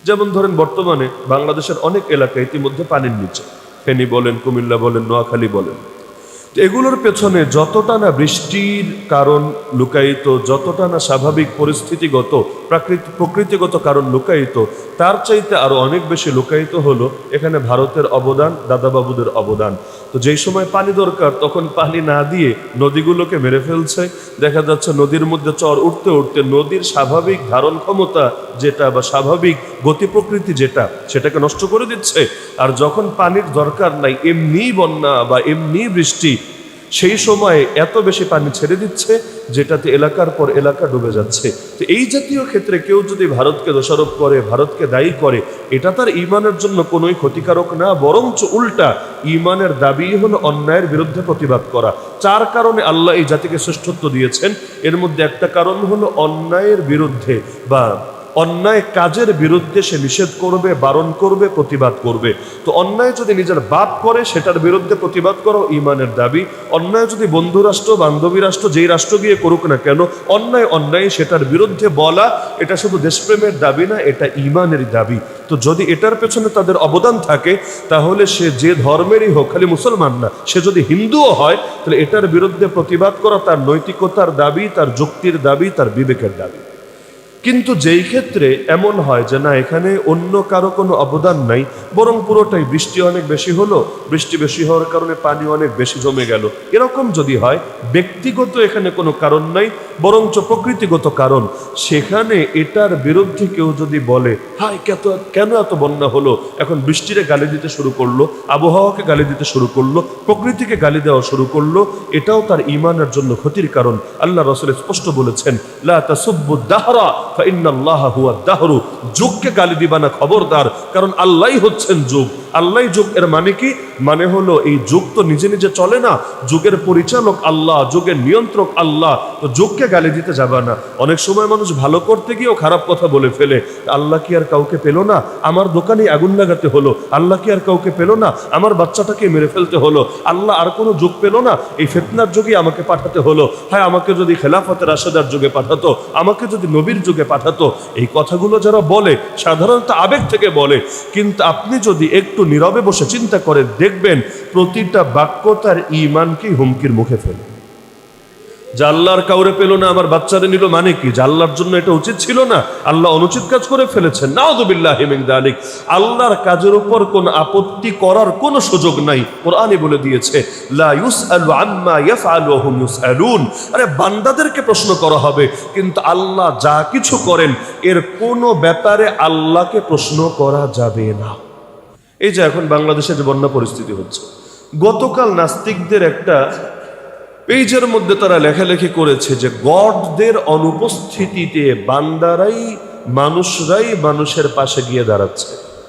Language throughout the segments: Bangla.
যেমন ধরেন বর্তমানে বাংলাদেশের অনেক এলাকা ইতিমধ্যে পানির নিচে, ফেনী বলেন, কুমিল্লা বলেন, নোয়াখালী বলেন। এগুলোর পেছনে যতটা না বৃষ্টির কারণ লুকায়িত, যতটা না স্বাভাবিক পরিস্থিতিগত প্রকৃতিগত কারণ লুকায়িত, তার চাইতে আরো অনেক বেশি লুকায়িত হলো এখানে ভারতের অবদান, দাদাবাবুদের অবদান। তো যেই সময় পানি দরকার তখন পানি না দিয়ে নদীগুলোকে মেরে ফেলছে। দেখা যাচ্ছে নদীর মধ্যে চর উঠতে উঠতে নদীর স্বাভাবিক ধারণ ক্ষমতা যেটা বা স্বাভাবিক গতি প্রকৃতি যেটা, সেটাকে নষ্ট করে দিচ্ছে। আর যখন পানির দরকার নাই, এমনি বন্যা বা এমনি বৃষ্টি, সেই সময় এত বেশি পানি ছেড়ে দিচ্ছে যেটাতে এলাকার পর এলাকা ডুবে যাচ্ছে। তো এই জাতীয় ক্ষেত্রে কেউ যদি ভারতকে দোষারোপ করে, ভারতকে দায়ী করে, এটা তার ঈমানের জন্য কোনোই ক্ষতিকারক না, বরঞ্চ উল্টা ঈমানের দাবি হলো অন্যায়ের বিরুদ্ধে প্রতিবাদ করা। 4 কারণে আল্লাহ এই জাতিকে শ্রেষ্ঠত্ব দিয়েছেন। এর মধ্যে একটা কারণ হলো অন্যায়ের বিরুদ্ধে বা অন্যায় কাজের বিরুদ্ধে সে নিষেধ করবে, বারণ করবে, প্রতিবাদ করবে। তো অন্যায় যদি নিজের বাপ করে সেটার বিরুদ্ধে প্রতিবাদ করো ঈমানের দাবি। অন্যায় যদি বন্ধু রাষ্ট্র, বান্ধবী রাষ্ট্র, যেই রাষ্ট্র গিয়ে করুক না কেন, অন্যায় সেটার বিরুদ্ধে বলা, এটা শুধু দেশপ্রেমের দাবি না, এটা ঈমানের দাবি। তো যদি এটার পেছনে তাদের অবদান থাকে, তাহলে সে যে ধর্মেরই হোক, খালি মুসলমান না, সে যদি হিন্দুও হয়, তাহলে এটার বিরুদ্ধে প্রতিবাদ করা তার নৈতিকতার দাবি, তার যুক্তির দাবি, তার বিবেকের দাবি। কিন্তু যেই ক্ষেত্রে এমন হয় যে না, এখানে অন্য কারো কোনো অবদান নাই, বরং পুরোটাই বৃষ্টি অনেক বেশি হলো, বৃষ্টি বেশি হওয়ার কারণে পানি অনেক বেশি জমে গেল, এরকম যদি হয়, ব্যক্তিগত এখানে কোনো কারণ নাই, বরঞ্চ প্রকৃতিগত কারণ, সেখানে এটার বিরুদ্ধে কেউ যদি বলে হাই কেন এত বন্যা হলো, এখন বৃষ্টিরে গালি দিতে শুরু করলো, আবহাওয়াকে গালি দিতে শুরু করলো, প্রকৃতিকে গালি দেওয়া শুরু করলো, এটাও তার ঈমানের জন্য ক্ষতির কারণ। আল্লাহ রাসূল স্পষ্ট বলেছেন, লা তাসুব্বুদ দাহরা ফাইন্নাল্লাহা হুয়াদ দাহরু, যুগকে গালি দিবা না, খবরদার, কারণ আল্লাহই হচ্ছেন যুগ। আল্লাহই যুগ, এর মানে কি? মানে হলো এই যুগ তো নিজে নিজে চলে না, যুগের পরিচালক আল্লাহ, যুগের নিয়ন্ত্রক আল্লাহ। তো যুগকে গালি দিতে যাবা না। অনেক সময় মানুষ ভালো করতে গিয়েও খারাপ কথা বলে ফেলে। আল্লাহ কি আর কাউকে পেল না? আমার দোকানে আগুন লাগাতে হলো। আল্লাহ কি আর কাউকে পেল না? আমার বাচ্চাটাকে মেরে ফেলতে হলো। আল্লাহ আর কোনো যুগ পেল না? এই ফিতনার যুগে আমাকে পাঠাতে হলো। হ্যাঁ, আমাকে যদি খেলাফতের রাশেদার যুগে পাঠাতো, আমাকে যদি নবীর যুগে পাঠাতো। এই কথাগুলো যারা বলে সাধারণত আবেগ থেকে বলে, কিন্তু আপনি যদি একটু নীরবে বসে চিন্তা করে দেখবেন, প্রতিটা বাক্য তার ঈমানকে হুমকির মুখে ফেলে। যে আল্লাহর কাউরে পেল না, আমার বাচ্চারে নিল, মানে কি? যে আল্লাহর জন্য এটা উচিত ছিল না, আল্লাহ অনুচিত কাজ করে ফেলেছেন। নাউযুবিল্লাহি মিন যালিক। আল্লাহর কাজের উপর কোন আপত্তি করার কোনো সুযোগ নাই। কোরআনে বলে দিয়েছে, লা ইউসআলু আম্মা ইয়াফআলু ওয়া হুম ইউসআলুন। আরে বান্দাদেরকে প্রশ্ন করা হবে, কিন্তু আল্লাহ যা কিছু করেন এর কোনো ব্যাপারে আল্লাহকে প্রশ্ন করা যাবে না। এই যে এখন বাংলাদেশে যে বন্যা পরিস্থিতি হচ্ছে, গতকাল নাস্তিকদের একটা পেজের মধ্যে তারা লেখালেখি করেছে যে গডদের অনুপস্থিতিতে বান্দারাই, মানুষরাই মানুষের পাশে গিয়ে দাঁড়াচ্ছে।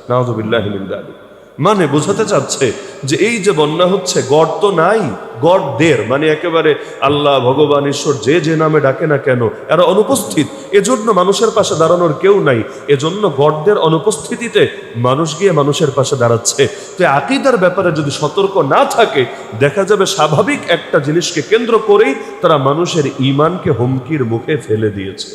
নাউযুবিল্লাহি মিন যালিক। মানে বোঝাতে চাচ্ছে যে এই যে বন্যা হচ্ছে, গড তো নাই, গডদের মানে একেবারে আল্লাহ, ভগবান, ঈশ্বর যে যে নামে ডাকে না কেন, এরা অনুপস্থিত। এজন্য মানুষের পাশে দাঁড়ানোর কেউ নাই, এজন্য গডদের অনুপস্থিতিতে মানুষ গিয়ে মানুষের পাশে দাঁড়াচ্ছে। তো আকীদার ব্যাপারে যদি সতর্ক না থাকে, দেখা যাবে স্বাভাবিক একটা জিনিসকে কেন্দ্র করেই তারা মানুষের ঈমানকে হুমকির মুখে ফেলে দিয়েছে।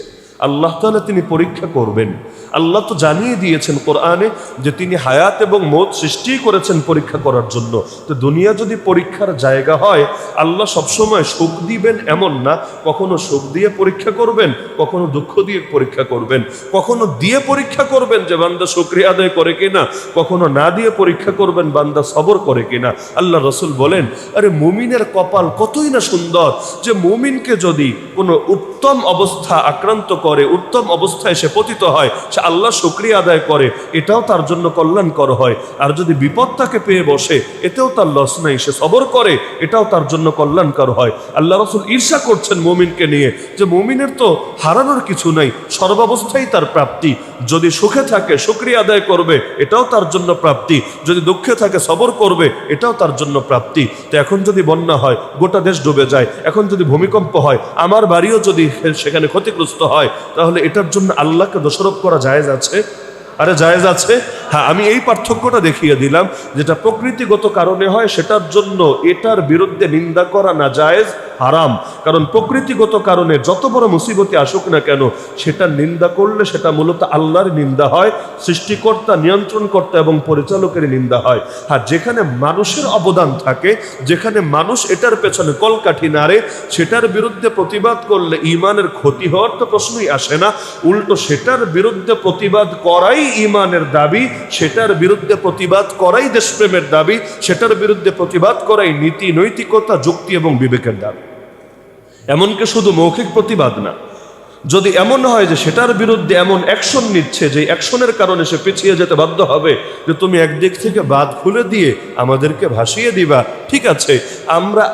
আল্লাহ তাআলা তিনি পরীক্ষা করবেন। আল্লাহ তো জানিয়ে দিয়েছেন কোরআনে যে তিনি হায়াত এবং মওত সৃষ্টি করেছেন পরীক্ষা করার জন্য। তো দুনিয়া যদি পরীক্ষার জায়গা হয়, আল্লাহ সবসময় সুখ দিবেন এমন না, কখনো সুখ দিয়ে পরীক্ষা করবেন, কখনো দুঃখ দিয়ে পরীক্ষা করবেন, কখনো দিয়ে পরীক্ষা করবেন যে বান্দা শুকরিয়া আদায় করে কিনা, কখনো না দিয়ে পরীক্ষা করবেন বান্দা সবর করে কিনা। আল্লাহ রাসূল বলেন, আরে মুমিনের কপাল কতই না সুন্দর, যে মুমিনকে যদি কোনো উত্তম অবস্থা আক্রান্ত করে, উত্তম অবস্থায় সে পতিত হয়, সে আল্লাহ শুকরিয়া আদায় করে, এটাও তার জন্য কল্যাণকর হয়। আর যদি বিপদ তাকে পেয়ে বসে, এতেও তার লস নাই, সে সবর করে, এটাও তার জন্য কল্যাণকর হয়। আল্লাহ রাসূল ঈর্ষা করছেন মুমিনকে নিয়ে যে মুমিনের তো হারানোর কিছু নাই, সর্বাবস্থায় তার প্রাপ্তি। যদি সুখে থাকে শুকরিয়া আদায় করবে, এটাও তার জন্য প্রাপ্তি। যদি দুঃখে থাকে সবর করবে, এটাও তার জন্য প্রাপ্তি। তো এখন যদি বন্যা হয়, গোটা দেশ ডুবে যায়, এখন যদি ভূমিকম্প হয়, আমার বাড়িও যদি সেখানে ক্ষতিগ্রস্ত হয়, তাহলে এটার জন্য আল্লাহকে দোষারোপ করা জায়েজ আছে? আরে জায়েজ আছে? হ্যাঁ, আমি এই পার্থক্যটা দেখিয়ে দিলাম, যেটা প্রকৃতিগত কারণে হয় সেটার জন্য এটার বিরুদ্ধে নিন্দা করা না জায়েজ, হারাম। কারণ প্রকৃতিগত কারণে যত বড় মুসিবতে আসুক না কেন, সেটা নিন্দা করলে সেটা মূলত আল্লাহর নিন্দা হয়, সৃষ্টিকর্তা, নিয়ন্ত্রণকর্তা এবং পরিচালকের নিন্দা হয়। আর যেখানে মানুষের অবদান থাকে, যেখানে মানুষ এটার পেছনে কলকাঠি নাড়ে, সেটার বিরুদ্ধে প্রতিবাদ করলে ঈমানের ক্ষতি হওয়ার তো প্রশ্নই আসে না। উল্টো সেটার বিরুদ্ধে প্রতিবাদ করাই ঈমানের দাবি, সেটার বিরুদ্ধে প্রতিবাদ করাই দেশপ্রেমের দাবি, সেটার বিরুদ্ধে প্রতিবাদ করাই নীতি, নৈতিকতা, যুক্তি এবং বিবেকের দাবি। এমনকি শুধু মৌখিক প্রতিবাদ না, যদি এমন হয় যে সেটার বিরুদ্ধে এমন অ্যাকশন নিচ্ছে যে অ্যাকশনের কারণে সে পিছিয়ে যেতে বাধ্য হবে, যে তুমি একদিক থেকে বাঁধ খুলে দিয়ে আমাদেরকে ভাসিয়ে দিবা, ঠিক আছে, আমরা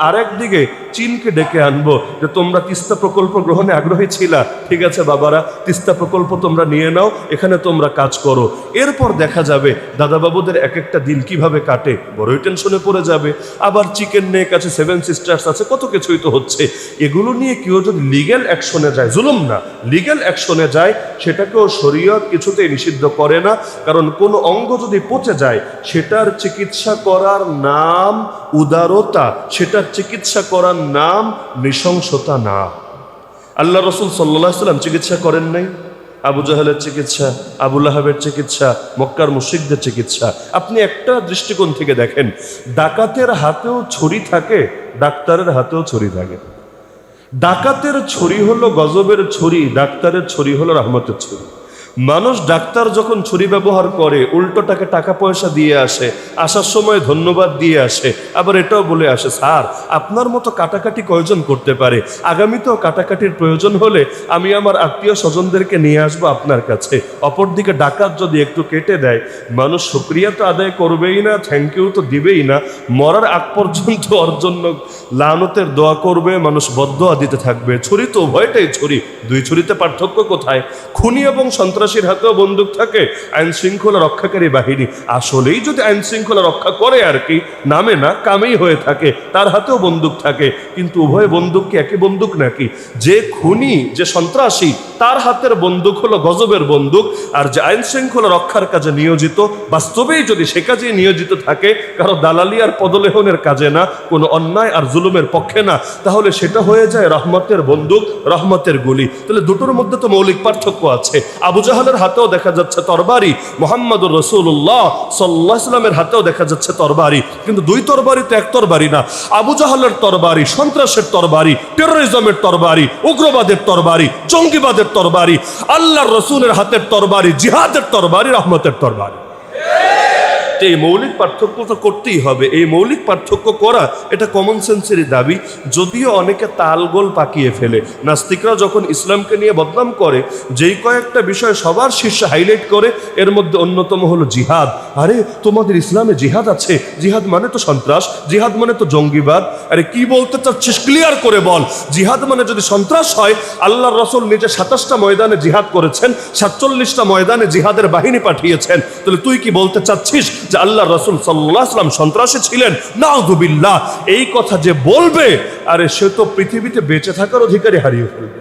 আরেক দিকে চীনকে ডেকে আনবো যে তোমরা তিস্তা প্রকল্প গ্রহণে আগ্রহী ছিলা, ঠিক আছে বাবারা, তিস্তা প্রকল্প তোমরা নিয়ে নাও, এখানে তোমরা কাজ করো। এরপর দেখা যাবে দাদাবাবুদের এক একটা দিন কিভাবে কাটে, বড়ই টেনশনে পড়ে যাবে। আবার চিকেন নেক আছে, 7 সিস্টার্স আছে, কত কিছুই তো হচ্ছে। এগুলো নিয়ে কেউ যদি লিগ্যাল অ্যাকশনে যায়, জুলুম না, লিগ্যাল অ্যাকশনে যায়, সেটাকেও শরীয়ত কিছুতেই নিষিদ্ধ করে না। কারণ কোন অঙ্গ যদি পচে যায়, সেটার চিকিৎসা করার নাম উদারতা, সেটার চিকিৎসা করার নাম নৃশংসতা না। আল্লাহ রসুল সাল্লাল্লাহু আলাইহি ওয়াসাল্লাম চিকিৎসা করেন নাই? আবু জাহেলের চিকিৎসা, আবু লাহাবের চিকিৎসা, মক্কার মুশরিকদের চিকিৎসা। আপনি একটা দৃষ্টিকোণ থেকে দেখেন, ডাকাতের হাতেও ছুরি থাকে, ডাক্তারের হাতেও ছুরি থাকে। ডাকাতের ছুরি হলো গজবের ছুরি, ডাক্তারের ছুরি হলো রহমতের ছুরি। মানুষ ডাক্তার যখন ছুরি ব্যবহার করে, উল্টোটাকে টাকা পয়সা দিয়ে আসে, আসার সময় ধন্যবাদ দিয়ে আসে, আবার এটাও বলে আসে, স্যার আপনার মতো কাটাকাটি কয়জন করতে পারে, আগামীতেও কাটাকাটির প্রয়োজন হলে আমি আমার আত্মীয় স্বজনদেরকে নিয়ে আসবো আপনার কাছে। অপরদিকে ডাকাত যদি একটু কেটে দেয়, মানুষ শুকরিয়া তো আদায় করবেই না, থ্যাংক ইউ তো দিবেই না, মরার আগ পর্যন্ত ওর জন্য লানতের দোয়া করবে, মানুষ বদদোয়া দিতে থাকবে। ছুরি তো উভয়টাই ছুরি, দুই ছুরিতে পার্থক্য কোথায়? খুনি এবং সন্ত্রাসীর হাতেও বন্দুক থাকে, আইন শৃঙ্খলা রক্ষাকারী বাহিনী আসলেই যদি আইন শৃঙ্খলা রক্ষা করে আর কি, নামে না কামেই হয়ে থাকে, তার হাতেও বন্দুক থাকে। কিন্তু উভয় বন্দুক কি একই বন্দুক নাকি? যে খুনি, যে সন্ত্রাসী, তার হাতের বন্দুক হলো গজবের বন্দুক, আর যে আইন শৃঙ্খলা রক্ষার কাজে নিয়োজিত, বাস্তবেই যদি সে কাজে নিয়োজিত থাকে, কারো দালালি আর পদলেহনের কাজে না, কোনো অন্যায় আর জুলুমের পক্ষে না, তাহলে সেটা হয়ে যায় রহমতের বন্দুক, রহমতের গুলি। তাহলে দুটোর মধ্যে তো মৌলিক পার্থক্য আছে। আবু জাহালের হাতেও দেখা যাচ্ছে তরবারি, মুহাম্মদুর রাসূলুল্লাহ সাল্লাল্লাহু আলাইহি ওয়াসাল্লামের হাতেও দেখা যাচ্ছে তরবারি, কিন্তু দুই তরবারি তো এক তরবারি না। আবু জাহালের তরবারি সন্ত্রাসের তরবারি, টেরোরিজমের তরবারি, উগ্রবাদের তরবারি, জঙ্গিবাদের তরবারি। আল্লাহর রাসূলের হাতের তরবারি জিহাদের তরবারি, রহমতের তরবারি। এই মৌলিক পার্থক্য তো করতেই হবে। এই মৌলিক পার্থক্য করা এটা কমন সেন্সেরই দাবি, যদিও অনেকে তালগোল পাকিয়ে ফেলে। নাস্তিকরা যখন ইসলামকে নিয়ে বদনাম করে, যেই কয়েকটা বিষয় সবার শীর্ষে হাইলাইট করে, এর মধ্যে অন্যতম হলো জিহাদ। আরে তোমাদের ইসলামে জিহাদ আছে? জিহাদ মানে তো সন্ত্রাস, জিহাদ মানে তো জঙ্গিবাদ। আরে কি বলতে চাচ্ছিস ক্লিয়ার করে বল। জিহাদ মানে যদি সন্ত্রাস হয়, আল্লাহর রাসূল নিজে 27টা ময়দানে জিহাদ করেছেন, 47টা ময়দানে জিহাদের বাহিনী পাঠিয়েছেন। তাহলে তুই কি বলতে চাচ্ছিস যে আল্লাহর রাসূল সাল্লাল্লাহু আলাইহি ওয়াসাল্লাম সন্ত্রাসী ছিলেন? নাউযুবিল্লাহ। এই কথা যে বলবে, আরে সে তো পৃথিবীতে বেঁচে থাকার অধিকারী হারিয়ে ফেলবে।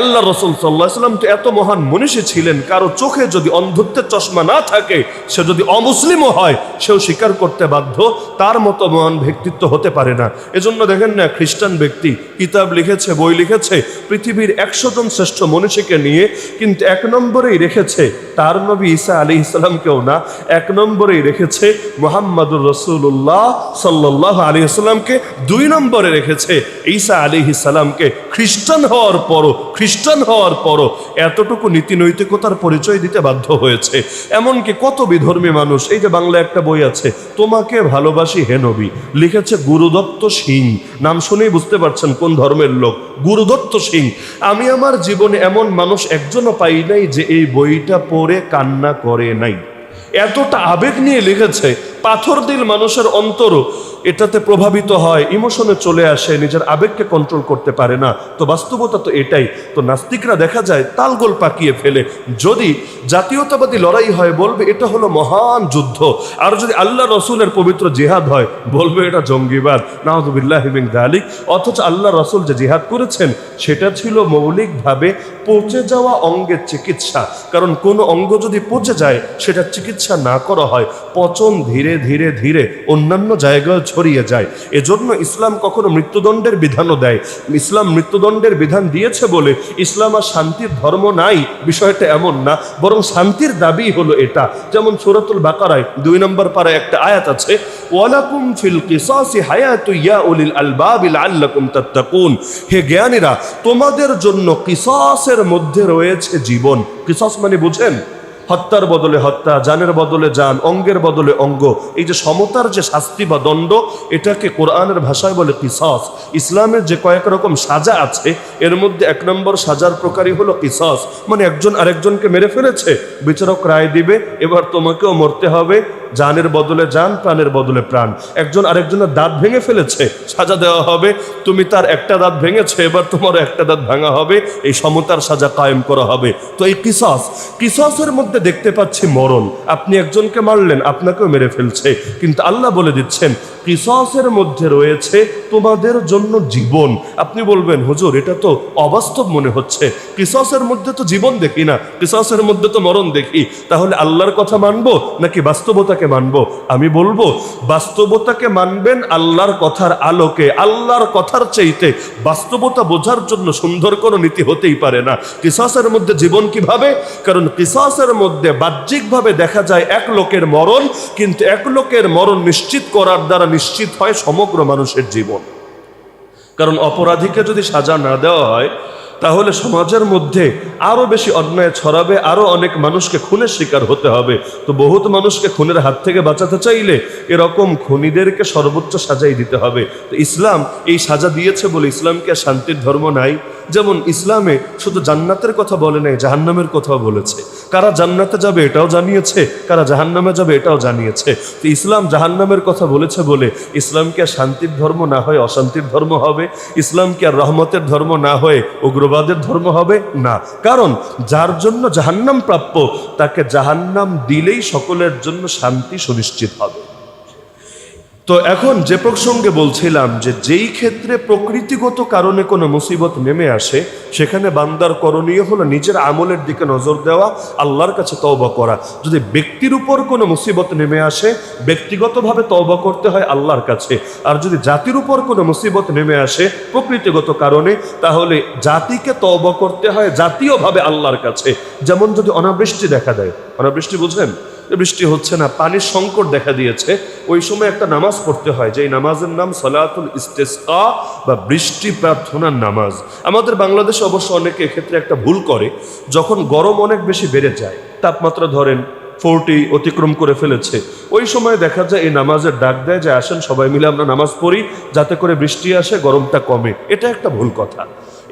আল্লাহ রাসূল সাল্লাল্লাহু আলাইহি ওয়াসাল্লাম তো এত মহান মনীষী ছিলেন, কারো চোখে যদি অন্ধত্বের চশমা না থাকে, সে যদি অমুসলিমও হয়, সেও স্বীকার করতে বাধ্য, তার মতো মহান ব্যক্তিত্ব হতে পারে না। এজন্য দেখেন না, খ্রিস্টান ব্যক্তি কিতাব লিখেছে, বই লিখেছে পৃথিবীর 100 জন শ্রেষ্ঠ মনীষীকে নিয়ে, কিন্তু 1 নম্বরেই রেখেছে তার নবী ঈসা আলাইহিস সালামকেও না, 1 নম্বরেই রেখেছে মুহাম্মদুর রাসূলুল্লাহ সাল্লাল্লাহু আলাইহি ওয়াসাল্লামকে, 2 নম্বরে রেখেছে ঈসা আলাইহিস সালামকে। খ্রিস্টান হওয়ার পরও এতটুকু নীতি নৈতিকতার পরিচয় দিতে বাধ্য হয়েছে। এমনকি কত বিধর্মী মানুষ, এই যে বাংলা একটা বই আছে, তোমাকে ভালোবাসি হে নবী, লিখেছে গুরুদত্ত সিং। নাম শুনেই বুঝতে পারছেন কোন ধর্মের লোক, গুরুদত্ত সিং। আমি আমার জীবনে এমন মানুষ একজনও পাই নাই যে এই বইটা পড়ে কান্না করে নাই। এতটা আবেগ নিয়ে লিখেছে, পাথর দিল মানুষের অন্তরও। এটাতে প্রভাবিত হয়, ইমোশনে চলে আসে, নিজের আবেগকে কন্ট্রোল করতে পারে না। তো বাস্তবতা তো এটাই। তো নাস্তিকরা দেখা যায় তালগোল পাকিয়ে ফেলে। যদি জাতীয়তাবাদী লড়াই হয় বলবে এটা হলো মহান যুদ্ধ, আর যদি আল্লাহ রসুলের পবিত্র জিহাদ হয় বলবে এটা জঙ্গিবাদ, নাউযুবিল্লাহি মিন যালিক। অথচ আল্লাহ রসুল যে জিহাদ করেছেন সেটা ছিল মৌলিকভাবে পচে যাওয়া অঙ্গের চিকিৎসা। কারণ কোনো অঙ্গ যদি পচে যায় সেটা চিকিৎসা না করা হয়, পচন ধীরে ধীরে ধীরে অন্যান্য জায়গায় ছড়িয়ে যায়। এজন্য ইসলাম কখনো মৃত্যুদণ্ডের বিধানও দেয়। ইসলাম মৃত্যুদণ্ডের বিধান দিয়েছে বলে ইসলাম আর শান্তির ধর্ম নাই, বিষয়টা এমন না, বরং শান্তির দাবি হলো এটা। যেমন সূরাতুল বাকারায় 2 নম্বর পারায় একটা আয়াত আছে, ওয়ালাকুম ফিল কিসাসি হায়াতু ইয়া উলিল আলবাবি লাআল্লাকুম তাত্তাকুন। হে জ্ঞানীরা, তোমাদের জন্য কিসাসের মধ্যে রয়েছে জীবন। কিসাস মানে বুঝেন? হত্যার বদলে হত্যা, জানের বদলে জান, অঙ্গের বদলে অঙ্গ। এই যে সমতার যে শাস্তি বা দণ্ড, এটাকে কোরআনের ভাষায় বলে কিসাস। ইসলামের যে কয়েক রকম সাজা আছে এর মধ্যে 1 নম্বর সাজার প্রকারই হলো কিসাস। মানে একজন আরেকজনকে মেরে ফেলেছে, বিচারক রায় দিবে এবার তোমাকেও মরতে হবে, জানের বদলে জান, প্রাণের বদলে প্রাণ। একজন আরেকজনের দাঁত ভেঙে ফেলেছে, সাজা দেওয়া হবে, তুমি তার একটা দাঁত ভেঙেছে, এবার তোমারও একটা দাঁত ভাঙা হবে, এই সমতার সাজা কায়েম করা হবে। তো এই কিসাসের মধ্যে দেখতে পাচ্ছি মরণ। আপনি একজনকে মারলেন, আপনাকেও মেরে ফেলছে, কিন্তু আল্লাহ বলে দিচ্ছেন কিসাসের মধ্যে রয়েছে তোমাদের জন্য জীবন। আপনি বলবেন হুজুর এটা তো অবাস্তব মনে হচ্ছে, কিসাসের মধ্যে তো জীবন দেখি না, কিসাসের মধ্যে তো মরণ দেখি, তাহলে আল্লাহর কথা মানবো নাকি বাস্তবতাকে মানবো? আমি বলবো বাস্তবতাকে মানবেন আল্লাহর কথার আলোকে। আল্লাহর কথার চাইতে বাস্তবতা বোঝার জন্য সুন্দর কোনো নীতি হতেই পারে না। কিসাসের মধ্যে জীবন কিভাবে? কারণ কিসাসের মধ্যে বাহ্যিকভাবে দেখা যায় এক লোকের মরণ, কিন্তু এক লোকের মরণ নিশ্চিত করার দ্বারা নিশ্চিত হয় সমগ্র মানুষের জীবন। কারণ অপরাধীকে যদি সাজা না দেওয়া হয় তাহলে সমাজের মধ্যে আরো বেশি অন্যায় ছড়াবে, আরো অনেক মানুষকে খুনের শিকার হতে হবে। তো বহুত মানুষকে খুনের হাত থেকে বাঁচাতে চাইলে এরকম খুনিদেরকে সর্বোচ্চ সাজাই দিতে হবে। তো ইসলাম এই সাজা দিয়েছে বলে ইসলামকে শান্তির ধর্ম নাই। যেমন ইসলামে শুধু জান্নাতের কথা বলে নাই, জাহান্নামের কথাও বলেছে। কারা জান্নাতে যাবে এটাও জানিয়েছে, কারা জাহান্নামে যাবে এটাও জানিয়েছে। তো ইসলাম জাহান্নামের কথা বলেছে বলে ইসলাম কি আর শান্তির ধর্ম না হয়ে অশান্তির ধর্ম হবে? ইসলাম কি আর রহমতের ধর্ম না হয়ে উগ্রবাদের ধর্ম হবে? না। কারণ যার জন্য জাহান্নাম প্রাপ্য তাকে জাহান্নাম দিলেই সকলের জন্য শান্তি সুনিশ্চিত হবে। তো এখন যে প্রসঙ্গে বলছিলাম যে যেই ক্ষেত্রে প্রকৃতিগত কারণে কোনো মুসিবত নেমে আসে সেখানে বান্দার করণীয় হলো নিজের আমলের দিকে নজর দেওয়া, আল্লাহর কাছে তওবা করা। যদি ব্যক্তির উপর কোনো মুসিবত নেমে আসে ব্যক্তিগতভাবে তওবা করতে হয় আল্লাহর কাছে। আর যদি জাতির উপর কোনো মুসিবত নেমে আসে প্রকৃতিগত কারণে তাহলে জাতিকে তওবা করতে হয় জাতীয়ভাবে আল্লাহর কাছে। যেমন যদি অনাবৃষ্টি দেখা দেয়, অনাবৃষ্টি বুঝেন, বৃষ্টি হচ্ছে না, পানির সংকট দেখা দিয়েছে, ওই সময় একটা নামাজ পড়তে হয়, যে নামাজের নাম সালাতুল ইস্তেসকা বা বৃষ্টি প্রার্থনার নামাজ। আমাদের বাংলাদেশে অবশ্য অনেকে এক্ষেত্রে একটা ভুল করে, যখন গরম অনেক বেশি বেড়ে যায়, তাপমাত্রা ধরেন 40 অতিক্রম করে ফেলেছে, ওই সময় দেখা যায় এই নামাজের ডাক দেয় যে আসেন সবাই মিলে আমরা নামাজ পড়ি যাতে করে বৃষ্টি আসে, গরমটা কমে। এটা একটা ভুল কথা।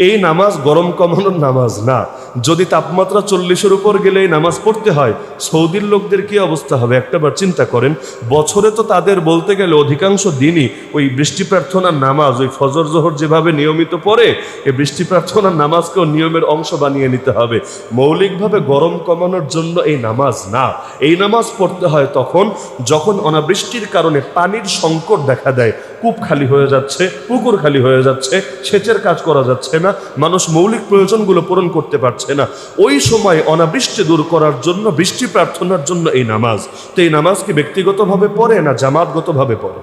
এই নামাজ গরম কমানোর নামাজ না। যদি তাপমাত্রা 40-এর উপর গেলে এই নামাজ পড়তে হয়, সৌদির লোকদের কি অবস্থা হবে একটাবার চিন্তা করেন। বছরে তো তাদের বলতে গেলে অধিকাংশ দিনই ওই বৃষ্টি প্রার্থনার নামাজ, ওই ফজর জোহর যেভাবে নিয়মিত পড়ে এই বৃষ্টি প্রার্থনার নামাজকেও নিয়মের অংশ বানিয়ে নিতে হবে। মৌলিকভাবে গরম কমানোর জন্য এই নামাজ না। এই নামাজ পড়তে হয় তখন যখন অনাবৃষ্টির কারণে পানির সংকট দেখা দেয়, কূপ খালি হয়ে যাচ্ছে, পুকুর খালি হয়ে যাচ্ছে, সেচের কাজ করা যাচ্ছে না, মানুষ মৌলিক প্রয়োজনগুলো পূরণ করতে পারছে না। ওই সময় অনাবৃষ্টি দূর করার জন্য বৃষ্টি প্রার্থনার জন্য এই নামাজ। তো এই নামাজ কি ব্যক্তিগতভাবে পড়ে না জামাতগতভাবে পড়ে?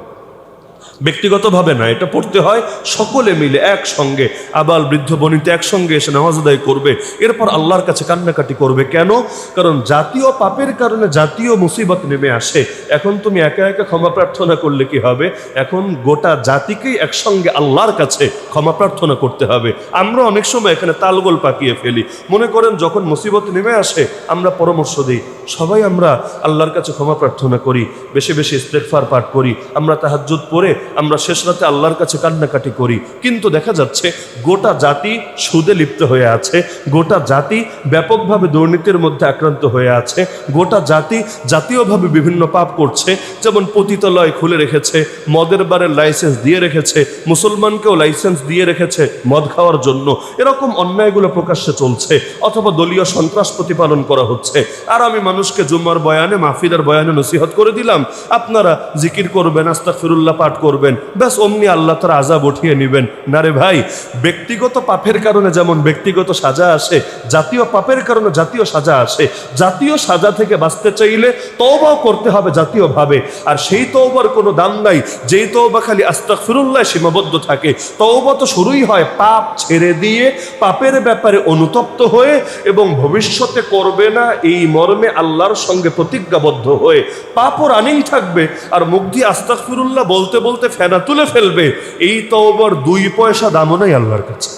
ব্যক্তিগতভাবে না, এটা পড়তে হয় সকলে মিলে একসঙ্গে। আবাল বৃদ্ধ বনিতা একসঙ্গে এসে নামাজ আদায় করবে, এরপর আল্লাহর কাছে কান্নাকাটি করবে। কেন? কারণ জাতীয় পাপের কারণে জাতীয় মুসিবত নেমে আসে। এখন তুমি একা একা ক্ষমা প্রার্থনা করলে কি হবে? এখন গোটা জাতিকেই একসঙ্গে আল্লাহর কাছে ক্ষমা প্রার্থনা করতে হবে। আমরা অনেক সময় এখানে তালগোল পাকিয়ে ফেলি। মনে করেন যখন মুসিবত নেমে আসে আমরা পরামর্শ দিই, সবাই আমরা আল্লাহর কাছে ক্ষমা প্রার্থনা করি, বেশি বেশি ইস্তেগফার পাঠ করি, আমরা তাহাজ্জুদ পড়ে আমরা শেষ রাতে আল্লাহর কাছে কান্নাকাটি করি। কিন্তু দেখা যাচ্ছে গোটা জাতি সুদে লিপ্ত হয়ে আছে, গোটা জাতি ব্যাপকভাবে দুর্নীতির মধ্যে আক্রান্ত হয়ে আছে, গোটা জাতি জাতীয়ভাবে বিভিন্ন পাপ করছে। যেমন পতিতালয় খুলে রেখেছে, মদের বারের লাইসেন্স দিয়ে রেখেছে, মুসলমানকেও লাইসেন্স দিয়ে রেখেছে মদ খাওয়ার জন্য। এরকম অন্যায়গুলো প্রকাশ্যে চলছে, অথবা দলীয় সন্ত্রাস প্রতিপালন করা হচ্ছে। আর আমি মানুষকে জুম্মার বয়ানে, মাহফিলের বয়ানে নসিহত করে দিলাম, আপনারা জিকির করবেন, আস্তাগফিরুল্লাহ পাঠ করবেন, ব্যাস অমনি আল্লাহ তার আযাব উঠিয়ে নেবেন। না রে ভাই, ব্যক্তিগত পাপের কারণে যেমন ব্যক্তিগত সাজা আসে, জাতীয় পাপের কারণে জাতীয় সাজা আসে। জাতীয় সাজা থেকে বাঁচতে চাইলে তওবাও করতে হবে জাতীয়ভাবে। আর সেই তওবার কোনো দাম নাই যেই তওবা খালি আস্তাগফিরুল্লাহ সীমাবদ্ধ থাকে। তওবা তো শুরুই হয় পাপ ছেড়ে দিয়ে, পাপের ব্যাপারে অনুতপ্ত হয়ে এবং ভবিষ্যতে করবে না এই মর্মে আল্লাহর সঙ্গে প্রতিজ্ঞাবদ্ধ হয়ে। পাপও রানিং থাকবে আর মুখ দিয়ে আস্তাগফিরুল্লাহ বলতে বলতে ফেনা তুলে ফেলবে। এই তওবার 2 পয়সা দামও নাই আল্লাহর কাছে।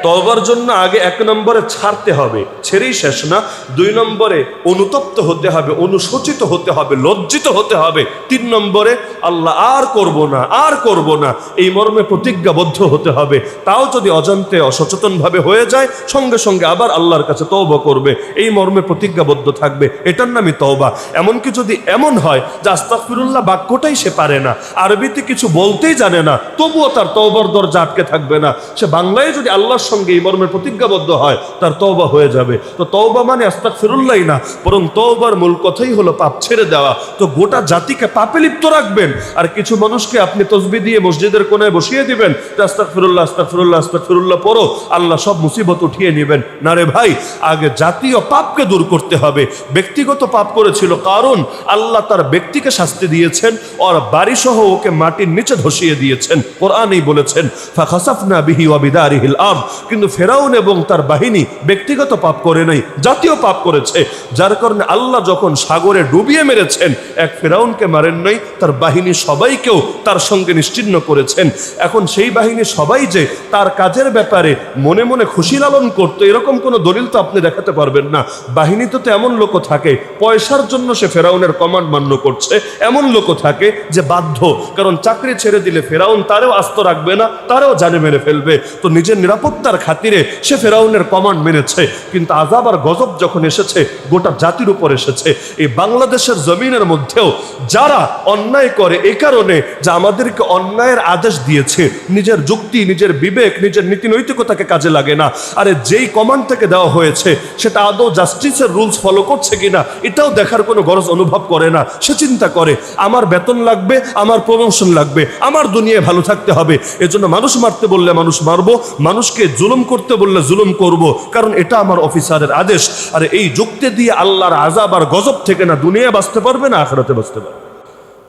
তওবার জন্য আগে 1 নম্বরে ছাড়তে হবে, ছেড়েই শেষ না। 2 নম্বরে অনুতপ্ত হতে হবে, অনুশোচিত হতে হবে, লজ্জিত হতে হবে। 3 নম্বরে আল্লাহ আর করব না, আর করব না এই মর্মে প্রতিজ্ঞাবদ্ধ হতে হবে। তাও যদি অজান্তে অসচেতনভাবে হয়ে যায়, সঙ্গে সঙ্গে আবার আল্লাহর কাছে তওবা করবে, এই মর্মে প্রতিজ্ঞাবদ্ধ থাকবে। এটার নামই তওবা। এমনকি যদি এমন হয় যে আস্তাগফিরুল্লাহ বাক্যটাই সে পারে না, আরবিতে কিছু বলতেই জানে না, তবুও তার তওবার দরজা আটকে থাকবে না। সে বাংলায় যদি আল্লাহর সঙ্গে এই মর্মে প্রতিজ্ঞাবদ্ধ হয়, তার তওবা হয়ে যাবে। তো তওবা মানে আস্তাগফিরুল্লাহ না, বরং তওবার মূল কথাই হলো পাপ ছেড়ে দেওয়া। তো গোটা জাতিকে পাপে লিপ্ত রাখবেন, আর কিছু মানুষকে আপনি তসবিহ দিয়ে মসজিদের কোণায় বসিয়ে দিবেন, আস্তাগফিরুল্লাহ আস্তাগফিরুল্লাহ আস্তাগফিরুল্লাহ পড়ো, আল্লাহ সব মুসিবত উঠিয়ে নেবেন। না রে ভাই, আগে জাতীয় পাপকে দূর করতে হবে। ব্যক্তিগত পাপ করেছিল কারণ আল্লাহ তার ব্যক্তিকে শাস্তি দিয়েছেন, ওর বাড়ি সহ ওকে মাটির নিচে ধসিয়ে দিয়েছেন। কোরআনেই বলেছেন ফাখাসাফনা বিহি ওয়া বিদারিহিল আরদ। কিন্তু ফেরাউন এবং তার বাহিনী ব্যক্তিগত পাপ করে নাই, জাতীয় পাপ করেছে। যার কারণে আল্লাহ যখন সাগরে ডুবিয়ে মেরেছেন, এক ফেরাউনকে মারেন নাই, তার বাহিনী সবাইকেও তার সঙ্গে নিশ্চিহ্ন করেছেন। এখন সেই বাহিনী সবাই যে তার কাজের ব্যাপারে মনে মনে খুশি লালন করতো, এরকম কোনো দলিল তো আপনি দেখাতে পারবেন না। বাহিনীতে তো এমন লোকও থাকে পয়সার জন্য সে ফেরাউনের কমান্ড মান্য করছে, এমন লোকও থাকে যে বাধ্য, কারণ চাকরি ছেড়ে দিলে ফেরাউন তারেও আস্ত রাখবে না, তারেও জানে মেরে ফেলবে। তো নিজের নিরাপত্তার খাতিরে সে ফেরাউনের কমান্ড মেনেছে। কিন্তু আযাব আর গজব যখন এসেছে, গোটা জাতির উপর এসেছে। এই বাংলাদেশের জমিনের মধ্যেও যারা অন্যায় করে, এই কারণে যে আমাদেরকে অন্যায়ের আদেশ দিয়েছে, নিজের যুক্তি, নিজের বিবেক, নিজের নীতি নৈতিকতাকে কাজে লাগে না। আরে যেই কমান্ড থেকে দেওয়া হয়েছে সেটা আদৌ জাস্টিসের রুলস ফলো করছে কিনা এটাও দেখার কোনো গরজ অনুভব করে না। সে চিন্তা করে আমার বেতন লাগবে, আমার প্রমোশন লাগবে, আমার দুনিয়ায় ভালো থাকতে হবে। এজন্য মানুষ মারতে বললে মানুষ মারবো, মানুষকে জুলুম করতে বললে জুলুম করব, কারণ এটা আমার অফিসারের আদেশ। আর এই যুক্তি দিয়ে আল্লাহর আযাব আর গজব থেকে না দুনিয়ায় বাঁচতে পারবে না আখিরাতে বাঁচতে পারবে।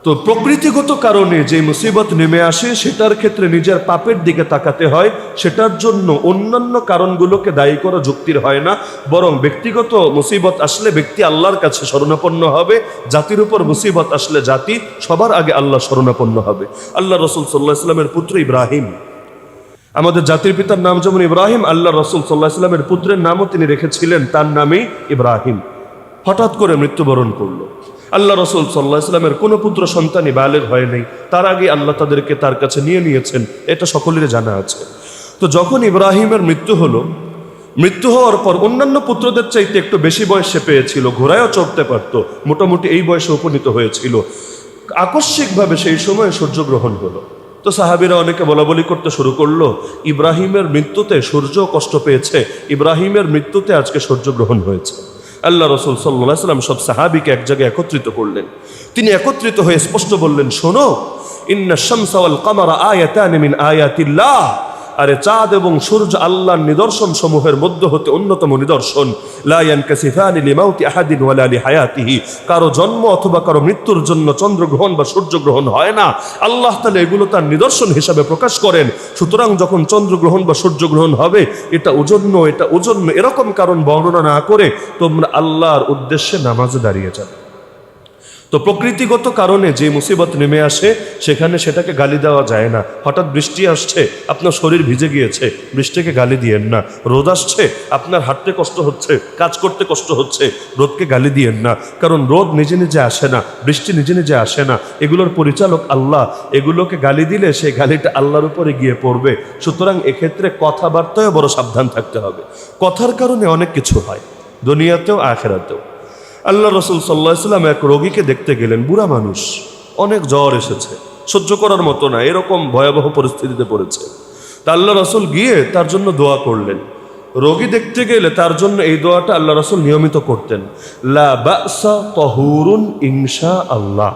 তো প্রকৃতিগত কারণে যে মুসিবত নেমে আসে, সেটার ক্ষেত্রে নিজের পাপের দিকে তাকাতে হয়। সেটার জন্য অন্যান্য কারণগুলোকে দায়ী করা যুক্তির হয় না, বরং ব্যক্তিগত মুসিবত আসলে ব্যক্তি আল্লাহর কাছে শরণাপন্ন হবে। জাতির উপর মুসিবত আসলে জাতি সবার আগে আল্লাহ শরণাপন্ন হবে। আল্লাহ রাসূল সাল্লাল্লাহু আলাইহি ওয়াসাল্লামের পুত্র ইব্রাহিম, আমাদের জাতির পিতার নাম যেমন ইব্রাহিম, আল্লাহ রাসূল সাল্লাল্লাহু আলাইহি ওয়াসাল্লামের পুত্রের নামও তিনি রেখেছিলেন তার নামেই ইব্রাহিম। হঠাৎ করে মৃত্যুবরণ করলো। আল্লাহ রাসূল সাল্লাল্লাহু আলাইহি ওয়াসাল্লামের কোনো পুত্র সন্তানই বালেগ হয় নাই, তার আগে আল্লাহ তাদেরকে তার কাছে নিয়েছেন, এটা সকলেরই জানা আছে। তো যখন ইব্রাহিমের মৃত্যু হলো, মৃত্যু হওয়ার পর অন্যান্য পুত্রদের চাইতে একটু বেশি বয়সে পেয়েছিল, ঘোড়ায়ও চড়তে পারত, মোটামুটি এই বয়সে উপনীত হয়েছিল। আকস্মিকভাবে সেই সময় সূর্যগ্রহণ হলো। তো সাহাবীরা অনেকে বলাবলি করতে শুরু করলো, ইব্রাহিমের মৃত্যুতে সূর্য কষ্ট পেয়েছে, ইব্রাহিমের মৃত্যুতে আজকে সূর্যগ্রহণ হয়েছে। আল্লাহ রাসূল সাল্লাল্লাহু আলাইহি ওয়াসাল্লাম সব সাহাবীকে এক জায়গায় একত্রিত করলেন। তিনি একত্রিত হয়ে স্পষ্ট বললেন, শোনো, ইন্না শামসা ওয়াল কামারা আয়াতান মিন আয়াতিল্লাহ। আরে চাঁদ এবং সূর্য আল্লাহর নিদর্শন সমূহের মধ্য হতে অন্যতম নিদর্শন। লা ইয়ানকাসিফানি লিমাউতি আহাদিন ওয়ালা লিহায়াতিহি। কারো জন্ম অথবা কারো মৃত্যুর জন্য চন্দ্রগ্রহণ বা সূর্যগ্রহণ হয় না। আল্লাহ তাআলা এগুলো তার নিদর্শন হিসাবে প্রকাশ করেন। সুতরাং যখন চন্দ্রগ্রহণ বা সূর্যগ্রহণ হবে, এটা ওজন্য এরকম কারণ বর্ণনা না করে তোমরা আল্লাহর উদ্দেশ্যে নামাজে দাঁড়িয়ে যাবে। তো প্রকৃতিগত কারণে যে মুসিবত নেমে আসে সেখানে সেটাকে গালি দেওয়া যায় না। হঠাৎ বৃষ্টি আসছে, আপনার শরীর ভিজে গিয়েছে, বৃষ্টিকে গালি দিয়েন না। রোদ আসছে, আপনার হাঁটতে কষ্ট হচ্ছে, কাজ করতে কষ্ট হচ্ছে, রোদকে গালি দিয়েন না। কারণ রোদ নিজে নিজে আসে না, বৃষ্টি নিজে নিজে আসে না, এগুলোর পরিচালক আল্লাহ। এগুলোকে গালি দিলে সেই গালিটা আল্লাহর উপরে গিয়ে পড়বে। সুতরাং এক্ষেত্রে কথাবার্তায় বড় সাবধান থাকতে হবে। কথার কারণে অনেক কিছু হয়, দুনিয়াতেও আখিরাতেও। আল্লাহ রসুল সাল্লাল্লাহু আলাইহি ওয়াসাল্লাম এক রোগীকে দেখতে গেলেন, বুড়া মানুষ, অনেক জ্বর এসেছে, সহ্য করার মতো না, এরকম ভয়াবহ পরিস্থিতিতে পড়েছে। তা আল্লাহ রসুল গিয়ে তার জন্য দোয়া করলেন। রোগী দেখতে গেলে তার জন্য এই দোয়াটা আল্লাহ রসুল নিয়মিত করতেন, লা বাসা তাহুরুন ইনশা আল্লাহ।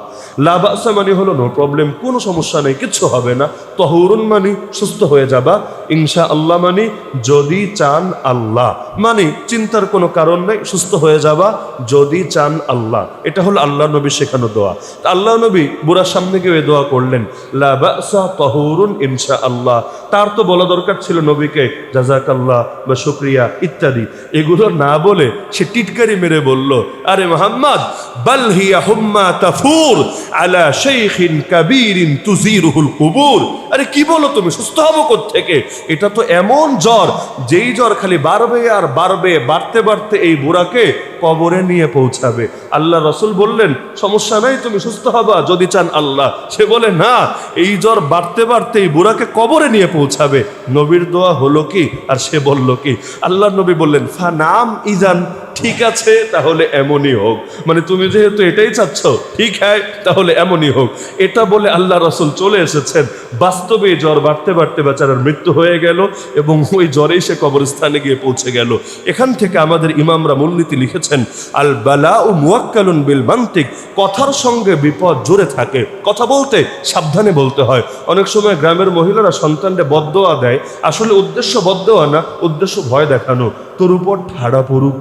লা বাসা মানে হলো নো প্রবলেম, কোনো সমস্যা নেই, কিচ্ছু হবে না। তাহুরুন মানে সুস্থ হয়ে যাবা, ইনশা আল্লাহ মানে যদি চান আল্লাহ, মানে চিন্তার কোনো কারণ নেই, সুস্থ হয়ে যাবা যদি চান আল্লাহ। এটা হলো আল্লাহ নবীর শেখানো দোয়া। তা আল্লাহ নবী বুড়ার সামনে গিয়ে এই দোয়া করলেন, লা বাসা তাহুরুন ইনশা আল্লাহ। তার তো বলা দরকার ছিল নবীকে জাযাকাল্লাহ বা শুকরিয়া ইত্যাদি, এগুলো না বলে সে টিটকারি মেরে বলল, আরে মুহাম্মদ, বাল হিয়া হুম্মা তাফুর আলা শাইখিন কাবীরিন তুজিরুহুল কুবুর। আরে কি বলো তুমি, সুস্থ হবো কোত্থেকে? এটা তো এমন জ্বর, যেই জ্বর খালি বাড়বে আর বাড়বে, বাড়তে বাড়তে এই বুড়াকে কবরে নিয়ে পৌঁছাবে। আল্লাহ রসুল বললেন, সমস্যা নাই, তুমি সুস্থ হবা যদি চান আল্লাহ। সে বলে না, এই জ্বর বাড়তে বাড়তে এই বুড়াকে কবরে নিয়ে পৌঁছাবে। নবীর দোয়া হলো কি আর সে বলল কি? আল্লাহ নবী বললেন, ফা নাম ইজান, ঠিক আছে তাহলে এমনই হোক। মানে তুমি যেহেতু এটাই চাচ্ছ, ঠিক হ্যাঁ তাহলে এমনই হোক। এটা বলে আল্লাহ রসুল চলে এসেছেন। বাস্তবে জ্বর বাড়তে বাড়তে বেচারার মৃত্যু হয়ে গেল এবং ওই জ্বরেই সে কবরস্থানে গিয়ে পৌঁছে গেল। এখান থেকে আমাদের ইমামরা মূলনীতি লিখেছেন, আল বালা ও মুয়াক্কালুন বিল মান্তিক, কথার সঙ্গে বিপদ জুড়ে থাকে। কথা বলতে সাবধানে বলতে হয়। অনেক সময় গ্রামের মহিলারা সন্তানকে বদদোয়া দেয়, আসলে উদ্দেশ্য বদদোয়া না, উদ্দেশ্য ভয় দেখানো, তোর উপর ঠাড়া পড়ুক।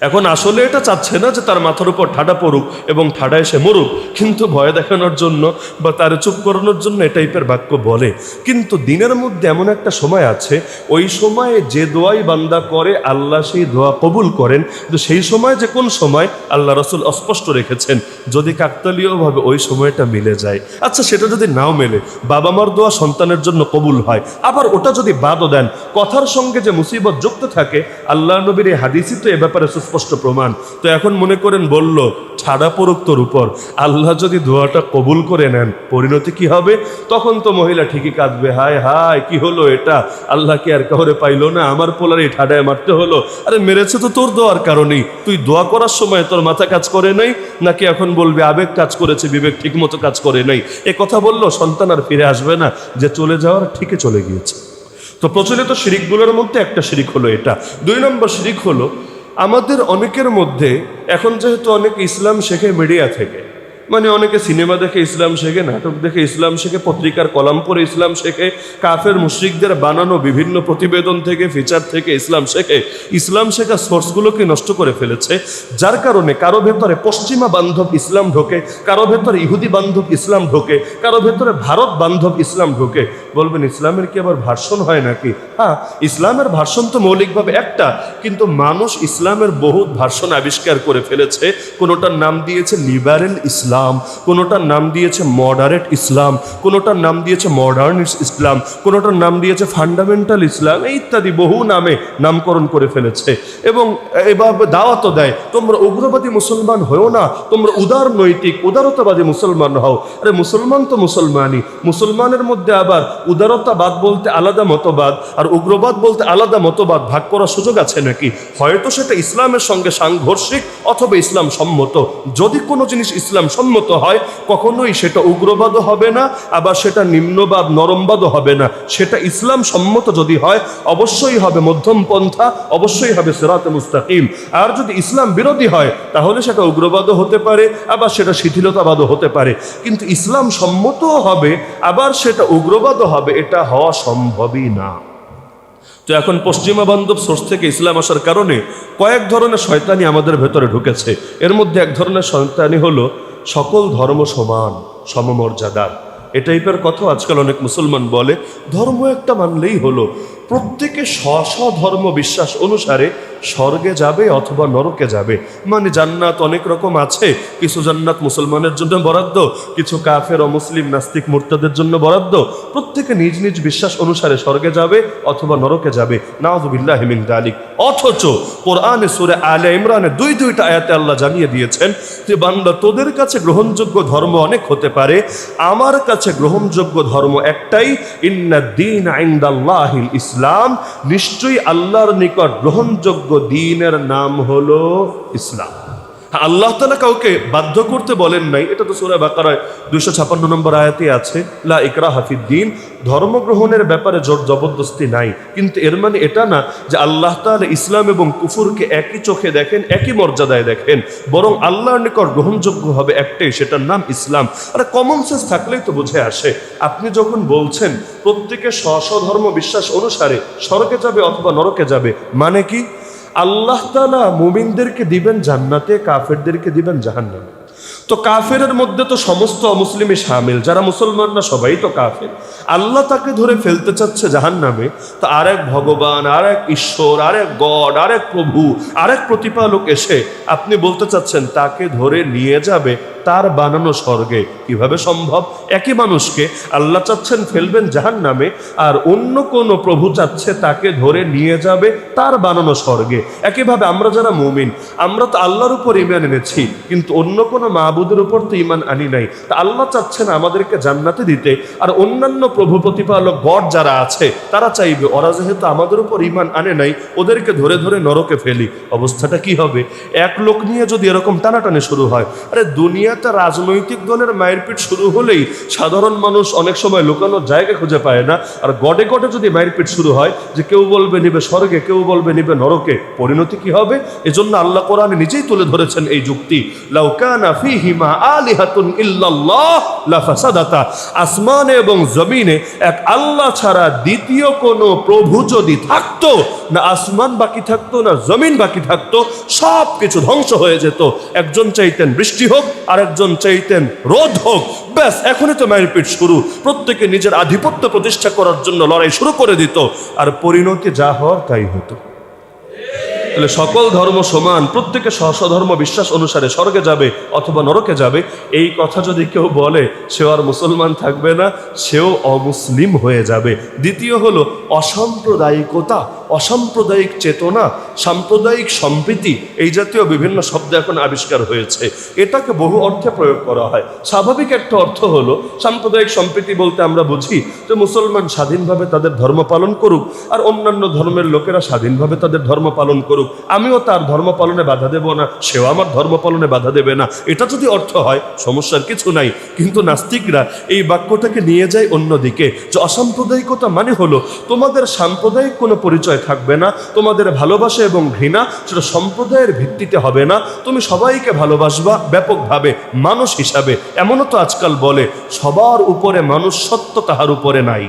এখন আসলে এটা চাচ্ছে না যে তার মাথার উপর ঠাডা পড়ুক এবং ঠাডা এসে মরুক, কিন্তু ভয় দেখানোর জন্য বা তার চুপ করানোর জন্য এই টাইপের বাক্য বলে। কিন্তু দিনের মধ্যে এমন একটা সময় আছে, ওই সময়ে যে দোয়াই বান্দা করে আল্লাহ সেই দোয়া কবুল করেন। কিন্তু সেই সময় যে কোন সময় আল্লাহ রসুল অস্পষ্ট রেখেছেন, যদি কাকতালীয়ভাবে ওই সময়টা মিলে যায়। আচ্ছা, সেটা যদি নাও মেলে, বাবা মার দোয়া সন্তানের জন্য কবুল হয়, আবার ওটা যদি বাদও দেন, কথার সঙ্গে যে মুসিবত যুক্ত থাকে, আল্লাহ নবীর এই হাদিসই তো এ ব্যাপারে স্পষ্ট প্রমাণ। তো এখন মনে করেন বলল ছাড়া পড়ুক তোর উপর, আল্লাহ যদি দোয়াটা কবুল করে নেন, পরিণতি কি হবে? তখন তো মহিলা ঠিকই কাঁদবে, হায় হায় কি হলো এটা, আল্লাহ কি আর কাউরে পাইলো না, আমার পোলার এই ঠাডায় মারতে হলো। আরে মেরেছে তো তোর দোয়ার কারণেই, তুই দোয়া করার সময় তোর মাথা কাজ করে নাই নাকি এখন বলবে আবেগ কাজ করেছে, বিবেক ঠিক মতো কাজ করে নাই? এ কথা বললো সন্তান আর ফিরে আসবে না, যে চলে যাওয়ার ঠিকই চলে গিয়েছে। তো প্রচলিত শিরিকগুলোর মধ্যে একটা শিরিক হলো এটা। 2 নম্বর শিরিক হলো, আমাদের অনেকের মধ্যে এখন যেহেতু অনেকে ইসলাম শেখে মিডিয়া থেকে, মানে অনেকে সিনেমা দেখে ইসলাম শেখে, নাটক দেখে ইসলাম শেখে, পত্রিকার কলাম পড়ে ইসলাম শেখে, কাফের মুশরিকদের বানানো বিভিন্ন প্রতিবেদন থেকে, ফিচার থেকে ইসলাম শেখে। ইসলাম শেখা সোর্সগুলোকে নষ্ট করে ফেলেছে, যার কারণে কারো ভেতরে পশ্চিমা বান্ধব ইসলাম ঢোকে, কারো ভেতরে ইহুদি বান্ধব ইসলাম ঢোকে, কারো ভেতরে ভারত বান্ধব ইসলাম ঢোকে। বলবেন ইসলামের কি আবার ভার্সন হয় নাকি? হ্যাঁ, ইসলামের ভার্সন তো মৌলিকভাবে একটা, কিন্তু মানুষ ইসলামের বহুত ভার্সন আবিষ্কার করে ফেলেছে। কোনোটার নাম দিয়েছে লিবারেল ইসলাম, কোনোটার নাম দিয়েছে মডারেট ইসলাম, কোনোটার নাম দিয়েছে মডার্ন ইসলাম, কোনোটার নাম দিয়েছে ফান্ডামেন্টাল ইসলাম, ইত্যাদি বহু নামে নামকরণ করে ফেলেছে। এবং এভাবে দাওয়াতও দেয়, তোমরা উগ্রবাদী মুসলমান হও না, তোমরা উদার নৈতিক উদারতাবাদী মুসলমান হও। আরে মুসলমান তো মুসলমানই, মুসলমানের মধ্যে আবার উদারতাবাদ বলতে আলাদা মতবাদ আর উগ্রবাদ বলতে আলাদা মতবাদ ভাগ করার সুযোগ আছে নাকি? হয়তো সেটা ইসলামের সঙ্গে সাংঘর্ষিক অথবা ইসলাম সম্মত। যদি কোনো জিনিস ইসলাম সম্মত হয়, কখনোই সেটা উগ্রবাদও হবে না, আবার সেটা নিম্নবাদ নরমবাদও হবে না। সেটা ইসলাম সম্মত যদি হয়, অবশ্যই হবে মধ্যম পন্থা, অবশ্যই হবে সিরাতে মুস্তাকিম। আর যদি ইসলাম বিরোধী হয়, তাহলে সেটা উগ্রবাদও হতে পারে, আবার সেটা শিথিলতাবাদও হতে পারে। কিন্তু ইসলাম সম্মতও হবে, আবার সেটা উগ্রবাদও হবে, এটা হওয়া সম্ভবই না। তো এখন পশ্চিমা বান্ধব সোর্স থেকে ইসলাম আসার কারণে কয়েক ধরনের শয়তানি আমাদের ভেতরে ঢুকেছে। এর মধ্যে এক ধরনের শয়তানি হলো সকল ধর্ম সমান, সমমর্যাদার। এ টাইপের কথা আজকাল অনেক মুসলমান বলে, ধর্ম একটা মানলেই হলো। প্রত্যেকে স্ব ধর্ম বিশ্বাস অনুসারে স্বর্গে যাবে অথবা নরকে যাবে। মানে জান্নাত অনেক রকম আছে, কিছু জান্নাত মুসলমানের জন্য বরাদ্দ, কিছু কাফের অমুসলিম নাস্তিক মুরতাদের জন্য বরাদ্দ। প্রত্যেকে নিজ নিজ বিশ্বাস অনুসারে স্বর্গে যাবে অথবা নরকে যাবে, নাউযুবিল্লাহি মিন যালিক। অথচ কোরআনে সূরা আলে ইমরানে দুইটা আয়াতে আল্লাহ জানিয়ে দিয়েছেন যে বান্দা তোদের কাছে গ্রহণযোগ্য ধর্ম অনেক হতে পারে, আমার কাছে গ্রহণযোগ্য ধর্ম একটাই, ইন্নাদ-দীন ইনদাল্লাহিল ইসলাম, নিশ্চয়ই আল্লাহর নিকট গ্রহণযোগ্য দ্বীনের নাম হলো ইসলাম। আল্লাহ তাআলা কাউকে বাধ্য করতে বলেন নাই, এটা তো সূরা বাকারায় 256 নম্বর আয়াতে আছে, লা ইকরাহা ফিদ-দীন, ধর্ম গ্রহণের ব্যাপারে জোর জবরদস্তি নাই। কিন্তু এর মানে এটা না যে আল্লাহ তাআলা ইসলাম এবং কুফরকে একই চোখে দেখেন, একই মর্যাদায় দেখেন, বরং আল্লাহর নিকট গ্রহণযোগ্য হবে একটাই, সেটার নাম ইসলাম। আর কমন সেন্স থাকলেই তো বুঝে আসে। আপনি যখন বলছেন প্রত্যেকে স্ব ধর্ম বিশ্বাস অনুসারে স্বর্গে যাবে অথবা নরকে যাবে, মানে কি? আল্লাহ তাআলা মুমিনদেরকে দিবেন জান্নাতে, কাফেরদেরকে দিবেন জাহান্নামে। তো কাফেরের মধ্যে তো সমস্ত অমুসলিমই শামিল, যারা মুসলমান না সবাই তো কাফের। আল্লাহ তাকে ধরে ফেলতে চাচ্ছে জাহান্নামে, তো আরেক ভগবান, আরেক ঈশ্বর, আরেক গড, আরেক প্রভু, আরেক প্রতিপালক এসে আপনি বলতে চাচ্ছেন তাকে ধরে নিয়ে যাবে তার বানানো স্বর্গে। কিভাবে সম্ভব? একই মানুষকে আল্লাহ চাচ্ছেন ফেলবেন জাহান্নামে, আর অন্য কোনো প্রভু চাচ্ছে তাকে ধরে নিয়ে যাবে তার বানানো স্বর্গে। একইভাবে আমরা যারা মুমিন, আমরা তো আল্লাহর উপর ঈমান এনেছি, কিন্তু অন্য কোনো মাবুদের উপর তো ঈমান আনি নাই। তা আল্লাহ চাচ্ছেন আমাদেরকে জান্নাতে দিতে, আর অন্যান্য প্রভু প্রতিপালক গড যারা আছে তারা চাইবে ওরা যেহেতু আমাদের উপর ঈমান আনে নাই, ওদেরকে ধরে ধরে নরকে ফেলি। অবস্থাটা কি হবে? এক লোক নিয়ে যদি এরকম টানাটানি শুরু হয়, আরে দুনিয়াতে রাজনৈতিক দলের মায়ের পিঠ শুরু হলেই সাধারণ মানুষ অনেক সময় লুকানোর জায়গা খুঁজে পায় না। আর গডে গডে যদি মায়ের পিঠ শুরু হয়, যে কেউ বলবে নিবে স্বর্গে, কেউ বলবে নিবে নরকে, পরিণতি কি হবে? এজন্য আল্লাহ কোরআনে নিজেই তুলে ধরেছেন এই যুক্তি, লাউ কানা ফীহিমা আলিহাতুন ইল্লাল্লাহ লাফাসাদাতা, আসমানে এবং জমিনে এক আল্লাহ ছাড়া দ্বিতীয় কোনো প্রভু যদি থাকতো, না আসমান বাকি থাকতো না জমিন বাকি থাকতো, সব কিছু ধ্বংস হয়ে যেত। একজন চাইতেন বৃষ্টি হোক, আর একজন চাইতেন রোদ হোক, ব্যাস এখনই তো মায়ের পিঠ শুরু। প্রত্যেকে নিজের আধিপত্য প্রতিষ্ঠা করার জন্য লড়াই শুরু করে দিত, আর পরিণতি যা হওয়ার তাই হতো। তাহলে সকল ধর্ম সমান, প্রত্যেকে স্বধর্ম বিশ্বাস অনুসারে স্বর্গে যাবে অথবা নরকে যাবে, এই কথা যদি কেউ বলে সেও আর মুসলমান থাকবে না, সেও অমুসলিম হয়ে যাবে। দ্বিতীয় হলো অসাম্প্রদায়িকতা, অসাম্প্রদায়িক চেতনা, সাম্প্রদায়িক সম্প্রীতি, এই জাতীয় বিভিন্ন শব্দ এখন আবিষ্কার হয়েছে। এটাকে বহু অর্থে প্রয়োগ করা হয়। স্বাভাবিক একটা অর্থ হলো সাম্প্রদায়িক সম্প্রীতি বলতে আমরা বুঝি যে মুসলমান স্বাধীনভাবে তাদের ধর্ম পালন করুক, আর অন্যান্য ধর্মের লোকেরা স্বাধীনভাবে তাদের ধর্ম পালন করুক, আমিও তার ধর্ম পালনে বাধা দেব না, সেও আমার ধর্ম পালনে বাধা দেবে না। এটা যদি অর্থ হয় সমস্যার কিছু নাই। কিন্তু নাস্তিকরা এই বাক্যটাকে নিয়ে যায় অন্যদিকে, যে অসাম্প্রদায়িকতা মানে হলো তোমাদের সাম্প্রদায়িক কোনো পরিচয় থাকবে না, তোমাদের ভালোবাসা এবং ঘৃণা সেটা সম্প্রদায়ের ভিত্তিতে হবে না, তুমি সবাইকে ভালোবাসবা ব্যাপকভাবে মানুষ হিসাবে। এমনও তো আজকাল বলে সবার উপরে মানুষ সত্য, তাহার উপরে নাই।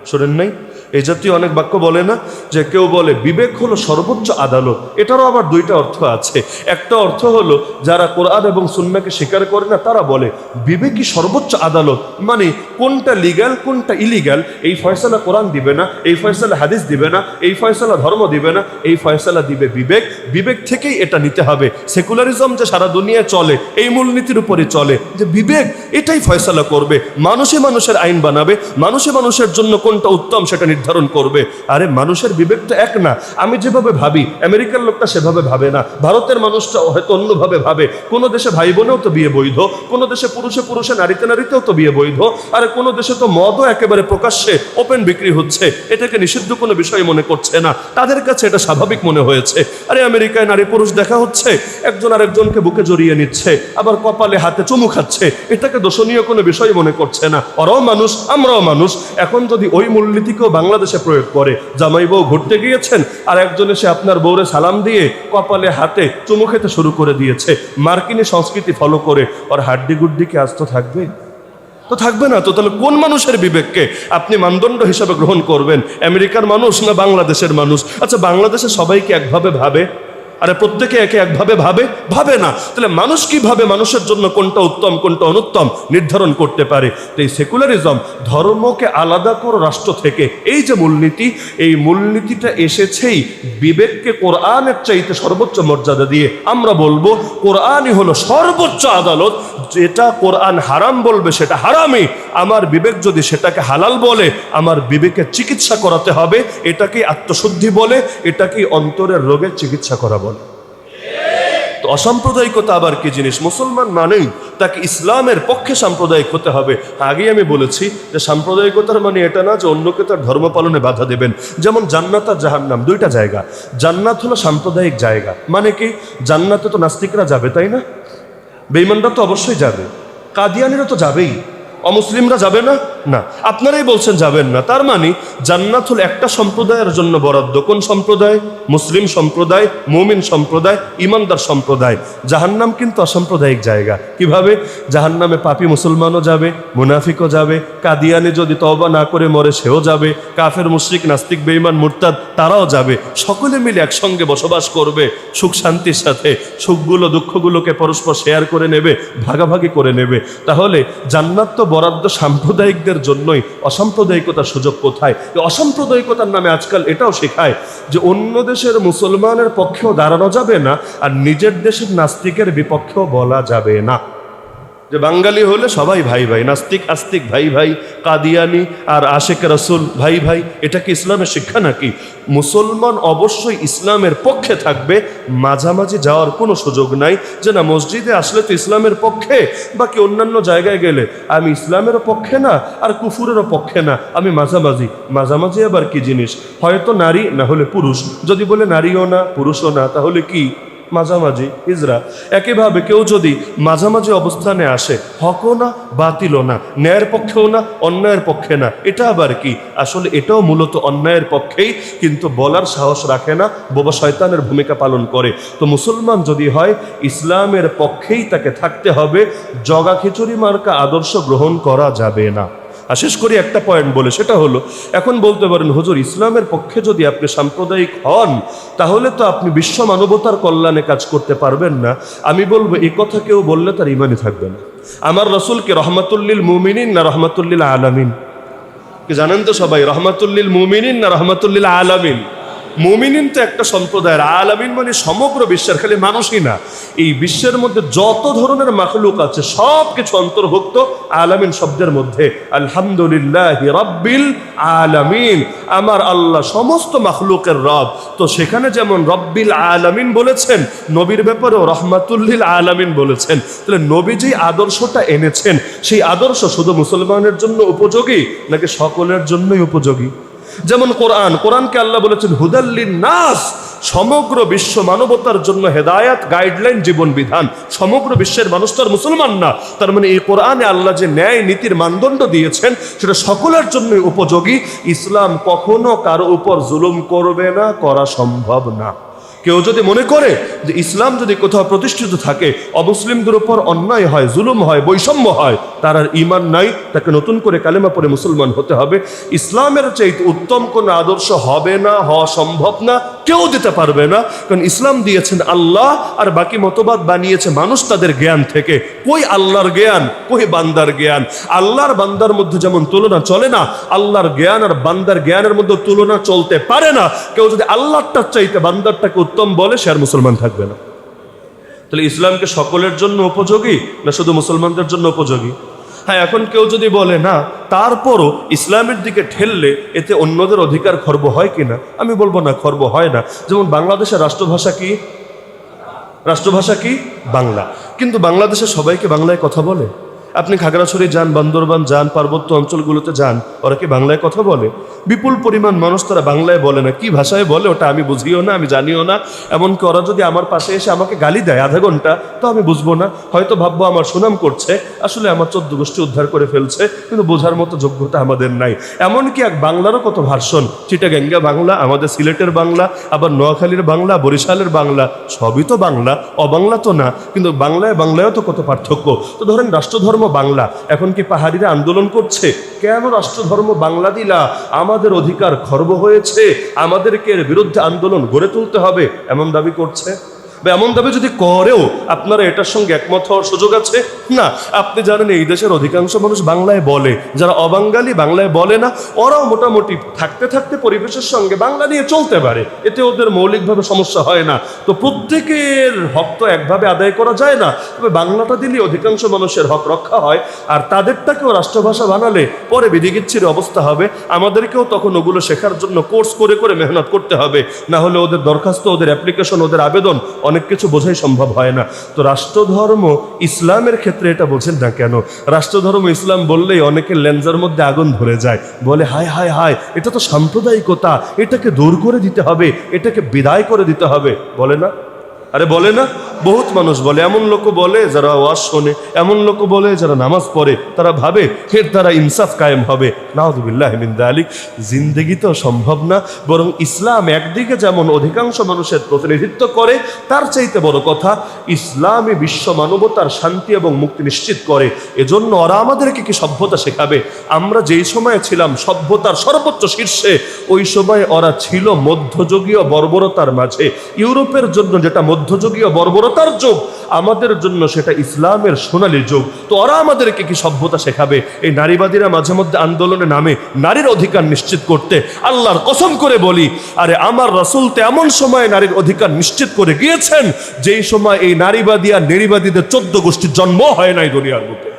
শোনেন নাই? এই জাতীয় অনেক বাক্য বলে না, যে কেউ বলে বিবেক হলো সর্বোচ্চ আদালত। এটারও আবার দুইটা অর্থ আছে। একটা অর্থ হলো যারা কোরআন এবং সুন্নাহকে স্বীকার করে না তারা বলে বিবেকই সর্বোচ্চ আদালত, মানে কোনটা লিগ্যাল কোনটা ইলিগ্যাল এই ফয়সালা কোরআন দিবে না, এই ফয়সালা হাদিস দিবে না, এই ফয়সালা ধর্ম দিবে না, এই ফয়সালা দিবে বিবেক। বিবেক থেকেই এটা নিতে হবে। সেকুলারিজম যে সারা দুনিয়ায় চলে এই মূলনীতির উপরই চলে, যে বিবেক এটাই ফয়সালা করবে, মানুষে মানুষের আইন বানাবে, মানুষে মানুষের জন্য কোনটা উত্তম সেটা নির্ধারণ করবে। আরে মানুষের বিবেক তো এক না। আমি যেভাবে ভাবি আমেরিকার লোকটা সেভাবে ভাবে না, ভারতের মানুষটা হয়তো অন্যভাবে ভাবে। কোনো দেশে ভাই বোনেও তো বিয়ে বৈধ, কোনো দেশে পুরুষে পুরুষে নারীতে নারীতেও তো বিয়ে বৈধ, আর কোনো দেশে তো মদও একেবারে প্রকাশ্যে ওপেন বিক্রি হচ্ছে, এটাকে নিষিদ্ধ কোনো বিষয় মনে করছে না, তাদের কাছে এটা স্বাভাবিক মনে হয়েছে। আরে আমেরিকায় নারী পুরুষ দেখা হচ্ছে, একজন আরেকজনকে বুকে জড়িয়ে নিচ্ছে, আবার কপালে হাতে চুমু খাচ্ছে, এটাকে দোষণীয় কোনো বিষয় মনে করছে না। ওরাও মানুষ, আমরাও মানুষ। এখন যদি ওই মূলনীতিকেও বাংলাদেশে প্রয়োগ করে, জামাই বউ ঘুরতে গিয়েছেন আর একজন এসে আপনার বউরে সালাম দিয়ে কপালে হাতে চুমু খেতে শুরু করে দিয়েছে, মার্কিনী সংস্কৃতি ফলো করে, ওর হাড্ডি গুড্ডি কি আস্ত থাকবে? তো থাকবে না। তো তাহলে কোন মানুষের বিবেককে আপনি মানদণ্ড হিসাবে গ্রহণ করবেন? আমেরিকার মানুষ না বাংলাদেশের মানুষ? আচ্ছা বাংলাদেশে সবাইকে একভাবে ভাবে? আরে প্রত্যেকে একে একভাবে ভাবে না। তাহলে মানুষ কিভাবে মানুষের জন্য কোনটা উত্তম কোনটা অনুত্তম নির্ধারণ করতে পারে? তো এই সেকুলারিজম, ধর্মকে আলাদা করো রাষ্ট্র থেকে, এই যে মূলনীতি, এই মূলনীতিটা এসেছেই বিবেককে কোরআনের চাইতে সর্বোচ্চ মর্যাদা দিয়ে। আমরা বলবো কোরআনই হলো সর্বোচ্চ আদালত, যেটা কোরআন হারাম বলবে সেটা হারামই, আমার বিবেক যদি সেটাকে হালাল বলে আমার বিবেকের চিকিৎসা করাতে হবে। এটাকেই আত্মশুদ্ধি বলে, এটাকেই অন্তরের রোগের চিকিৎসা করা বলে। তো অসাম্প্রদায়িকতা আবার কি জিনিস? মুসলমান মানেই তাকে ইসলামের পক্ষে সাম্প্রদায়িক হতে হবে। আগেই আমি বলেছি যে সাম্প্রদায়িকতার মানে এটা না যে অন্যকে তার ধর্ম পালনে বাধা দেবেন। যেমন জান্নাত আর জাহান্নাম দুইটা জায়গা। জান্নাত হলো সাম্প্রদায়িক জায়গা, মানে কি জান্নাতে তো নাস্তিকরা যাবে, তাই না? বেঈমানরা তো অবশ্যই যাবে, কাদিয়ানিরা তো যাবেই, অমুসলিমরা যাবে না? না, আপনারাই বলছেন যাবেন না। তার মানে জান্নাত হলো একটা সম্প্রদায়ের জন্য বরাদ্দ। কোন সম্প্রদায়? মুসলিম সম্প্রদায়, মুমিন সম্প্রদায়, ইমানদার সম্প্রদায়। জাহান্নাম কিন্তু অসাম্প্রদায়িক জায়গা। কিভাবে? জাহান্নামে পাপী মুসলমানও যাবে, মুনাফিকও যাবে, কাদিয়ানি যদি তওবা না করে মরে সেও যাবে, কাফের মুশরিক নাস্তিক বেঈমান মুরতাদ তারাও যাবে। সকলে মিলে একসঙ্গে বসবাস করবে সুখ শান্তির সাথে। সুখগুলো দুঃখগুলোকে পরস্পর শেয়ার করে নেবে, ভাগাভাগি করে নেবে। তাহলে জান্নাত তো বরাদ্দ সাম্প্রদায়িকদের জন্যই, অসাম্প্রদায়িকতার সুযোগ কোথায়? অসাম্প্রদায়িকতার নামে আজকাল এটাও শেখায় যে অন্য দেশের মুসলমানের পক্ষেও দাঁড়ানো যাবে না, আর নিজের দেশের নাস্তিকের বিপক্ষেও বলা যাবে না। যে বাঙালি হলে সবাই ভাই ভাই, নাস্তিক আস্তিক ভাই ভাই, কাদিয়ানি আর আশেক রাসূল ভাই ভাই, এটা কি ইসলামের শিক্ষা নাকি? মুসলমান অবশ্যই ইসলামের পক্ষে থাকবে, মাঝামাঝি যাওয়ার কোনো সুযোগ নাই। যে না মসজিদে আসলে তো ইসলামের পক্ষে, বাকি অন্যান্য জায়গায় গেলে আমি ইসলামেরও পক্ষে না আর কুফুরেরও পক্ষে না, আমি মাঝামাঝি। মাঝামাঝি আবার কি জিনিস? হয়তো নারী না হলে পুরুষ। যদি বলে নারীও না পুরুষও না, তাহলে কি? মাঝামাঝি, হিজরা। একইভাবে কেউ যদি মাঝামাঝি অবস্থানে আসে, হকও না বাতিলও না, ন্যায়ের পক্ষেও না অন্যায়ের পক্ষে না, এটা আবার কি? আসলে এটাও মূলত অন্যায়ের পক্ষেই, কিন্তু বলার সাহস রাখে না, বোবা শয়তানের ভূমিকা পালন করে। তো মুসলমান যদি হয় ইসলামের পক্ষেই তাকে থাকতে হবে, জগা খিচুড়ি মার্কা আদর্শ গ্রহণ করা যাবে না। আর শেষ করি একটা পয়েন্ট বলে, সেটা হলো এখন বলতে পারেন হুজুর ইসলামের পক্ষে যদি আপনি সাম্প্রদায়িক হন তাহলে তো আপনি বিশ্ব মানবতার কল্যাণে কাজ করতে পারবেন না। আমি বলবো এই কথা কেউ বললে তার ইমানই থাকবে না। আমার রাসূলকে রহমাতুল্লিল মুমিনিন না রহমাতুল্লিল আলামিন? কি জানেন তো সবাই? রহমাতুল্লিল মুমিনিন না রহমাতুল্লিল আলামিন? মুমিনিন তো একটা সম্প্রদায়ের, আলামিন মানে সমগ্র বিশ্বের, খালি মানুষই না, এই বিশ্বের মধ্যে যত ধরনের মাখলুক আছে সব কিছু অন্তর্ভুক্ত আলামিন শব্দের মধ্যে। আলহামদুলিল্লাহি রাব্বিল আলামিন, আমার আল্লাহ সমস্ত মাখলুকের রব। তো সেখানে যেমন রব্বিল আলামিন বলেছেন, নবীর ব্যাপারেও রহমাতুল্লিল আলামিন বলেছেন। তাহলে নবী যে আদর্শটা এনেছেন সেই আদর্শ শুধু মুসলমানের জন্য উপযোগী নাকি সকলের জন্যই উপযোগী? যেমন কোরআনকে আল্লাহ বলেছেন হুদাল্লিন নাস, সমগ্র বিশ্ব মানবতার জন্য হেদায়াত, গাইডলাইন, জীবন বিধান। সমগ্র বিশ্বের মানুষ তো আর মুসলমান না, তার মানে এই কোরআনে আল্লাহ যে ন্যায় নীতির মানদণ্ড দিয়েছেন সেটা সকলের জন্য উপযোগী। ইসলাম কখনো কারো উপর জুলুম করবে না, করা সম্ভব না। কেউ যদি মনে করে যে ইসলাম যদি কোথাও প্রতিষ্ঠিত থাকে অমুসলিমদের উপর অন্যায় হয়, জুলুম হয়, বৈষম্য হয়, তার আর ঈমান নাই, তাকে নতুন করে কালেমা পড়ে মুসলমান হতে হবে। ইসলামের চাইতে উত্তম কোনো আদর্শ হবে না, হওয়া সম্ভব না, কেউ দিতে পারবে না। কারণ ইসলাম দিয়েছেন আল্লাহ, আর বাকি মতবাদ বানিয়েছে মানুষ তাদের জ্ঞান থেকে। কই আল্লাহর জ্ঞান, কই বান্দার জ্ঞান? আল্লাহর বান্দার মধ্যে যেমন তুলনা চলে না, আল্লাহর জ্ঞান আর বান্দার জ্ঞানের মধ্যে তুলনা চলতে পারে না। কেউ যদি আল্লাহটার চাইতে বান্দারটাকে উত্তম বলে সে আর মুসলমান থাকবে না। তাহলে ইসলামকে সকলের জন্য উপযোগী না শুধু মুসলমানদের জন্য উপযোগী? হ্যাঁ, এখন কেউ যদি বলে না তারপরও ইসলামের দিকে ঠেললে এতে অন্যদের অধিকার খর্ব হয় কিনা, আমি বলবো না, খর্ব হয় না। যেমন বাংলাদেশের রাষ্ট্রভাষা কি? রাষ্ট্রভাষা কি? বাংলা। কিন্তু বাংলাদেশে সবাইকে বাংলায় কথা বলে? আপনি খাগড়াছড়ি যান, বান্দরবান যান, পার্বত্য অঞ্চলগুলোতে যান, ওরা কি বাংলায় কথা বলে? বিপুল পরিমাণ মানুষ তারা বাংলায় বলে না। কি ভাষায় বলে ওটা আমি বুঝিও না, আমি জানিও না। এমনকি ওরা যদি আমার পাশে এসে আমাকে গালি দেয় আধা ঘন্টা, তো আমি বুঝবো না। হয়তো ভাববো আমার সুনাম করছে, আসলে আমার 14 গোষ্ঠী উদ্ধার করে ফেলছে, কিন্তু বোঝার মতো যোগ্যতা আমাদের নাই। এমনকি এক বাংলারও কত ভার্সন, চিটাগাঙ্গা বাংলা, আমাদের সিলেটের বাংলা, আবার নোয়াখালীর বাংলা, বরিশালের বাংলা, সবই তো বাংলা, অবাংলা তো না। কিন্তু বাংলায়ও তো কত পার্থক্য। তো ধরেন রাষ্ট্রধর্ম রাষ্ট্রধর্ম বাংলা। এখন কি পাহাড়িরা আন্দোলন করছে, কেন রাষ্ট্রধর্ম বাংলা দিলা, আমাদের অধিকার খর্ব হয়েছে, আমাদেরকে এর বিরুদ্ধে আন্দোলন গড়ে তুলতে হবে, এমন দাবি করছে? বা এমন দাবি যদি করেও আপনারা এটার সঙ্গে একমত হওয়ার সুযোগ আছে? না। আপনি জানেন এই দেশের অধিকাংশ মানুষ বাংলায় বলে, যারা অবাঙালি বাংলায় বলে না, ওরাও মোটামুটি থাকতে থাকতে পরিবেশের সঙ্গে বাংলা নিয়ে চলতে পারে, এতে ওদের মৌলিকভাবে সমস্যা হয় না। তো প্রত্যেকের হক তো একভাবে আদায় করা যায় না, তবে বাংলাটা দিলে অধিকাংশ মানুষের হক রক্ষা হয়। আর তাদেরটাকেও রাষ্ট্রভাষা বানালে পরে বিধিগিচ্ছির অবস্থা হবে, আমাদেরকেও তখন ওগুলো শেখার জন্য কোর্স করে করে মেহনত করতে হবে, না হলে ওদের দরখাস্ত, ওদের অ্যাপ্লিকেশন, ওদের আবেদন অনেক কিছু বোঝাই সম্ভব হয় না। তো রাষ্ট্রধর্ম ইসলামের ক্ষেত্রে এটা বোঝেন না কেন? রাষ্ট্রধর্ম ইসলাম বললেই অনেকের লেন্সের মধ্যে আগুন ধরে যায়, বলে হায় হায় হায়, এটা তো সাম্প্রদায়িকতা, এটাকে দূর করে দিতে হবে, এটাকে বিদায় করে দিতে হবে, বলে না? আরে বলে না? বহুত মানুষ বলে, এমন লোক বলে যারা ওয়াজ শোনে, এমন লোক বলে যারা নামাজ পড়ে, তারা ভাবে এর দ্বারা ইনসাফ কায়েম হবে। নাউযুবিল্লাহি মিন যালিক। জিন্দেগিতেও সম্ভব না। বরং ইসলাম একদিকে যেমন অধিকাংশ মানুষের প্রতিনিধিত্ব করে, তার চাইতে বড় কথা ইসলামী বিশ্ব মানবতার শান্তি এবং মুক্তি নিশ্চিত করে। এজন্য ওরা আমাদেরকে কি সভ্যতা শেখাবে? আমরা যেই সময়ে ছিলাম সভ্যতার সর্বোচ্চ শীর্ষে, ওই সময় ওরা ছিল মধ্যযুগীয় বর্বরতার মাঝে। ইউরোপের জন্য যেটা মধ্যযুগীয় বর্বরতার যুগ, আমাদের জন্য সেটা ইসলামের সোনালী যুগ। তো ওরা আমাদেরকে কি সভ্যতা শেখাবে? এই নারীবাদীরা মাঝে মধ্যে আন্দোলনে নামে নারীর অধিকার নিশ্চিত করতে। আল্লাহর কসম করে বলি, আরে আমার রাসূল তো এমন সময় নারীর অধিকার নিশ্চিত করে গিয়েছেন যেই সময় এই নারীবাদী আর নারীবাদীদের 14 গোষ্ঠীর জন্ম হয় নাই দুনিয়ার বুকে।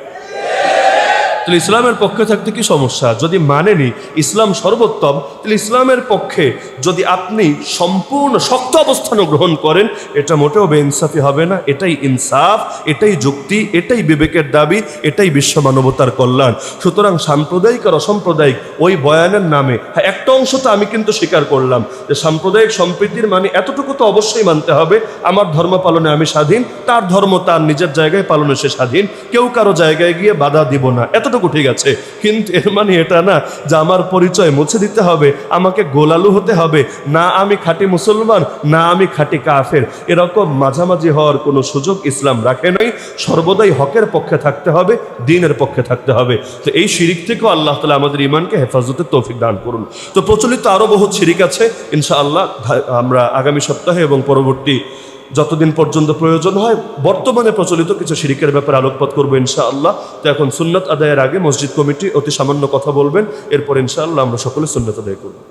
তাহলে ইসলামের পক্ষে থাকতে কি সমস্যা? যদি মানেনি ইসলাম সর্বোত্তম, তাহলে ইসলামের পক্ষে যদি আপনি সম্পূর্ণ শক্ত অবস্থান গ্রহণ করেন, এটা মোটেও বেইনসাফি হবে না। এটাই ইনসাফ, এটাই যুক্তি, এটাই বিবেকের দাবি, এটাই বিশ্ব মানবতার কল্যাণ। সুতরাং সাম্প্রদায়িক আর অসাম্প্রদায়িক ওই বয়ানের নামে, হ্যাঁ একটা অংশ তো আমি কিন্তু স্বীকার করলাম যে সাম্প্রদায়িক সম্প্রীতির মানে এতটুকু তো অবশ্যই মানতে হবে, আমার ধর্ম পালনে আমি স্বাধীন, তার ধর্ম তার নিজের জায়গায় পালনে সে স্বাধীন, কেউ কারো জায়গায় গিয়ে বাধা দিব না, এতটুকু ঠিক আছে। কিন্তু এর মানে এটা না যে আমার পরিচয় মুছে দিতে হবে, আমাকে গোলালু হতে হবে, না আমি খাঁটি মুসলমান না আমি খাঁটি কাফের, এরকম মাঝামাঝি হওয়ার কোনো সুযোগ ইসলাম রাখে নাই। সর্বদাই হকের পক্ষে থাকতে হবে, দ্বীনের পক্ষে থাকতে হবে। তো এই শিরিক থেকেও আল্লাহ তাআলা আমাদের ঈমানকে হেফাজতের তৌফিক দান করুন। তো প্রচলিত আরো বহুত শিরিক আছে, ইনশাআল্লাহ আমরা আগামী সপ্তাহে এবং পরবর্তী যতদিন পর্যন্ত প্রয়োজন হয় বর্তমানে প্রচলিত কিছু শিরিকের ব্যাপারে আলোকপাত করবো ইনশাআল্লাহ। তো এখন সুন্নাত আদায়ের আগে মসজিদ কমিটি অতি সামান্য কথা বলবেন, এরপর ইনশাআল্লাহ আমরা সকলে সুন্নাত আদায় করব।